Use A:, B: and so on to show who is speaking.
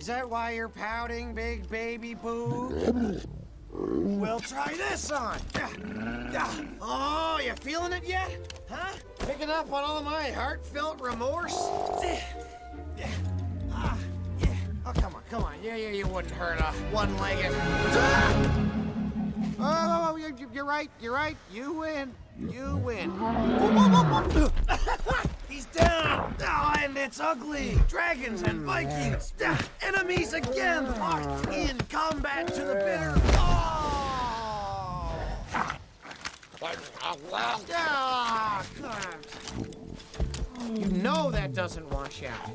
A: Is that why you're pouting, big baby boo? We'll try this on. Oh, you feeling it yet? Huh? Picking up on all my heartfelt remorse? Yeah. Oh, come on. Yeah, you wouldn't hurt a one-legged. Oh, you're right. You win. He's down. Oh, and it's ugly. Dragons and Vikings. Enemies again. Locked in combat to the bitter. Oh! You know that doesn't wash out.